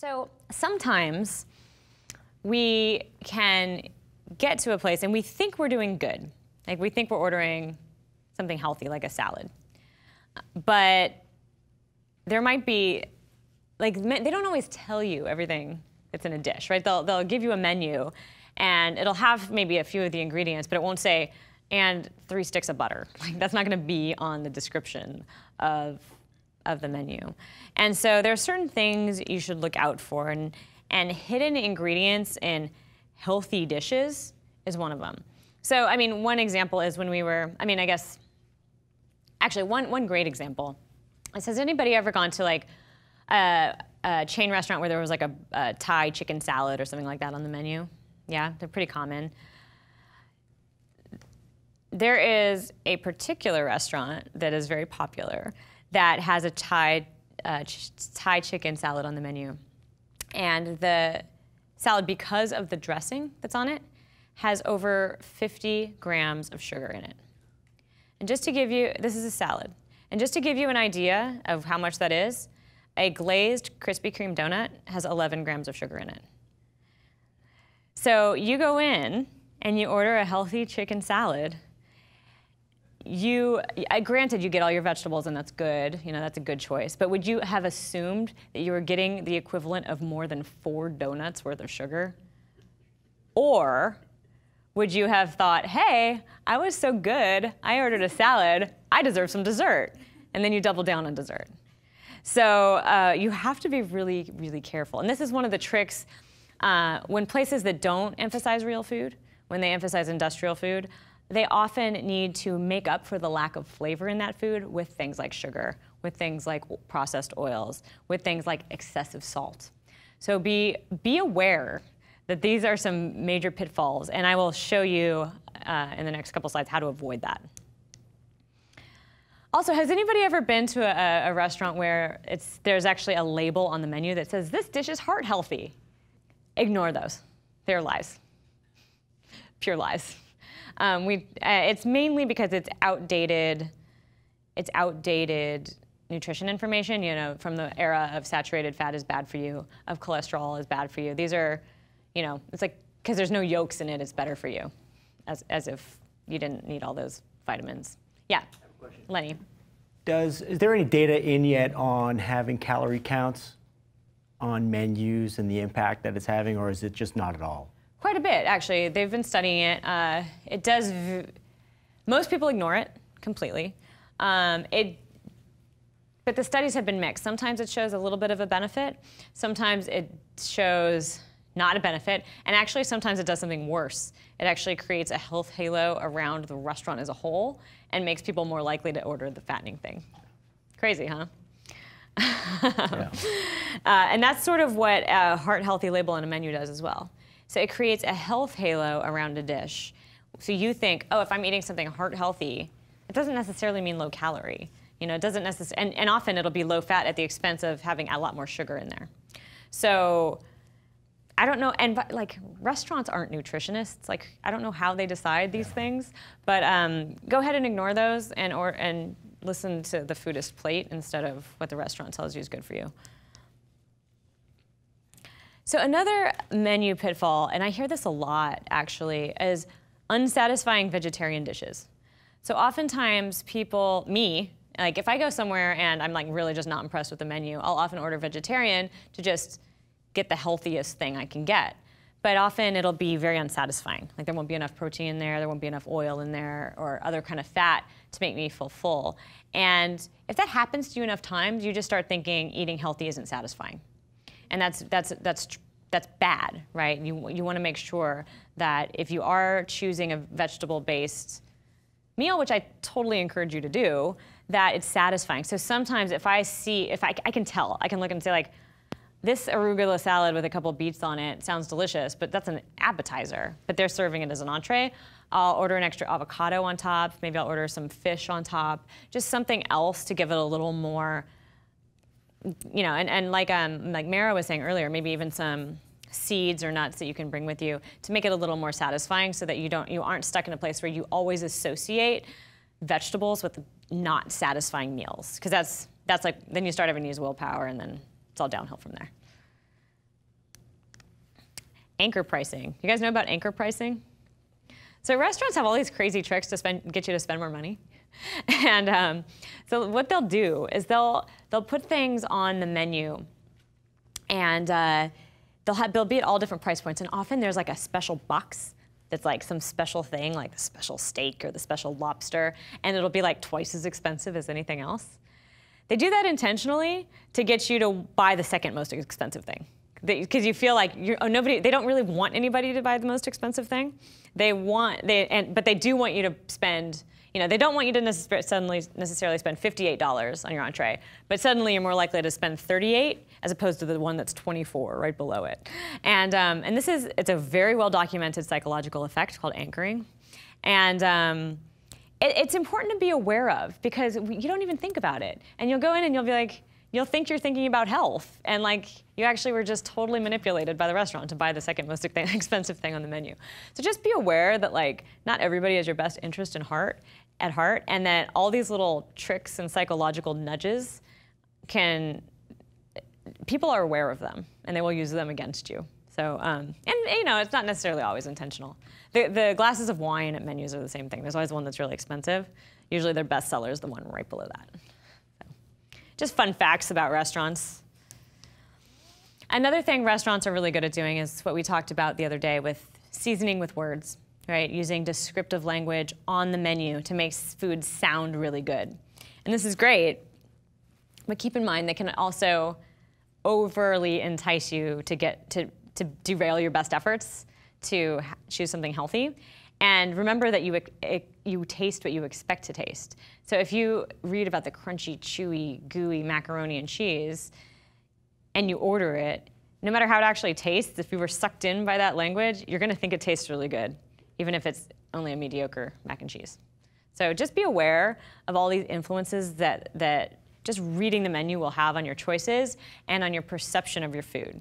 So sometimes we can get to a place and we think we're doing good. Like we think we're ordering something healthy like a salad. But there might be, like, they don't always tell you everything that's in a dish, right? They'll give you a menu and it'll have maybe a few of the ingredients, but it won't say, and 3 sticks of butter. Like that's not gonna be on the description of the menu. And so there are certain things you should look out for, and hidden ingredients in healthy dishes is one of them. So, I mean, one example is when we were, I guess, actually one great example is, has anybody ever gone to like a chain restaurant where there was like a Thai chicken salad or something like that on the menu? Yeah, they're pretty common. There is a particular restaurant that is very popular that has a Thai chicken salad on the menu. And the salad, because of the dressing that's on it, has over 50 grams of sugar in it. And just to give you, this is a salad. And just to give you an idea of how much that is, a glazed Krispy Kreme donut has 11 grams of sugar in it. So you go in and you order a healthy chicken salad. Granted, you get all your vegetables and that's good, that's a good choice, but would you have assumed that you were getting the equivalent of more than 4 donuts worth of sugar? Or would you have thought, hey, I was so good, I ordered a salad, I deserve some dessert, and then you double down on dessert. So you have to be really, really careful. And this is one of the tricks when places that don't emphasize real food, when they emphasize industrial food, they often need to make up for the lack of flavor in that food with things like sugar, with things like processed oils, with things like excessive salt. So be aware that these are some major pitfalls, and I will show you in the next couple slides how to avoid that. Also, has anybody ever been to a restaurant where there's actually a label on the menu that says, this dish is heart healthy? Ignore those. They're lies. Pure lies. It's mainly because it's outdated nutrition information, from the era of saturated fat is bad for you, of cholesterol is bad for you. These are, it's like, because there's no yolks in it, it's better for you, as if you didn't need all those vitamins. Yeah, I have a question. Lenny. Is there any data in yet on having calorie counts on menus and the impact that it's having, or is it just not at all? Quite a bit, actually. They've been studying it. Most people ignore it completely. But the studies have been mixed. Sometimes it shows a little bit of a benefit. Sometimes it shows not a benefit. And actually, sometimes it does something worse. It actually creates a health halo around the restaurant as a whole and makes people more likely to order the fattening thing. Crazy, huh? Yeah. And that's sort of what a heart healthy label on a menu does as well. So it creates a health halo around a dish. So you think, oh, if I'm eating something heart healthy, it doesn't necessarily mean low calorie. It doesn't necessarily, and often it'll be low fat at the expense of having a lot more sugar in there. So I don't know, and like restaurants aren't nutritionists. Like I don't know how they decide these things, but go ahead and ignore those and listen to the foodist plate instead of what the restaurant tells you is good for you. So another menu pitfall, and I hear this a lot actually, is unsatisfying vegetarian dishes. So oftentimes people, like if I go somewhere and I'm like really just not impressed with the menu, I'll often order vegetarian to just get the healthiest thing I can get. But often it'll be very unsatisfying. Like there won't be enough protein in there won't be enough oil in there, or other kind of fat to make me feel full. And if that happens to you enough times, you just start thinking eating healthy isn't satisfying. And that's bad, right? You want to make sure that if you are choosing a vegetable-based meal, which I totally encourage you to do, that it's satisfying. So sometimes if I can tell, I can look and say like, this arugula salad with a couple beets on it sounds delicious, but that's an appetizer. But they're serving it as an entree. I'll order an extra avocado on top. Maybe I'll order some fish on top. Just something else to give it a little more, and like Mara was saying earlier, maybe even some seeds or nuts that you can bring with you to make it a little more satisfying, so that you aren't stuck in a place where you always associate vegetables with not satisfying meals. Because that's like, then you start having to use willpower, and then it's all downhill from there. anchor pricing. You guys know about anchor pricing? So restaurants have all these crazy tricks to get you to spend more money. And so what they'll do is they'll put things on the menu, and they'll be at all different price points. And often there's like a special box that's like some special thing, like the special steak or the special lobster, and it'll be like twice as expensive as anything else. They do that intentionally to get you to buy the second most expensive thing, because you feel like they don't really want anybody to buy the most expensive thing. But they do want you to spend. They don't want you to necessarily spend $58 on your entree, but suddenly you're more likely to spend $38 as opposed to the one that's $24 right below it. And it's a very well documented psychological effect called anchoring, and it's important to be aware of, because you don't even think about it, and you'll go in and you'll be like, you'll think you're thinking about health, and like you actually were just totally manipulated by the restaurant to buy the second most expensive thing on the menu. So just be aware that like not everybody has your best interest at heart, and that all these little tricks and psychological nudges people are aware of them, and they will use them against you. So, and it's not necessarily always intentional. The glasses of wine at menus are the same thing. There's always one that's really expensive. Usually their best seller is the one right below that. Just fun facts about restaurants. Another thing restaurants are really good at doing is what we talked about the other day with seasoning with words, right? Using descriptive language on the menu to make food sound really good. And this is great, but keep in mind they can also overly entice you to derail your best efforts to choose something healthy. And remember that you taste what you expect to taste. So if you read about the crunchy, chewy, gooey macaroni and cheese, and you order it, no matter how it actually tastes, if you were sucked in by that language, you're gonna think it tastes really good, even if it's only a mediocre mac and cheese. So just be aware of all these influences that just reading the menu will have on your choices and on your perception of your food.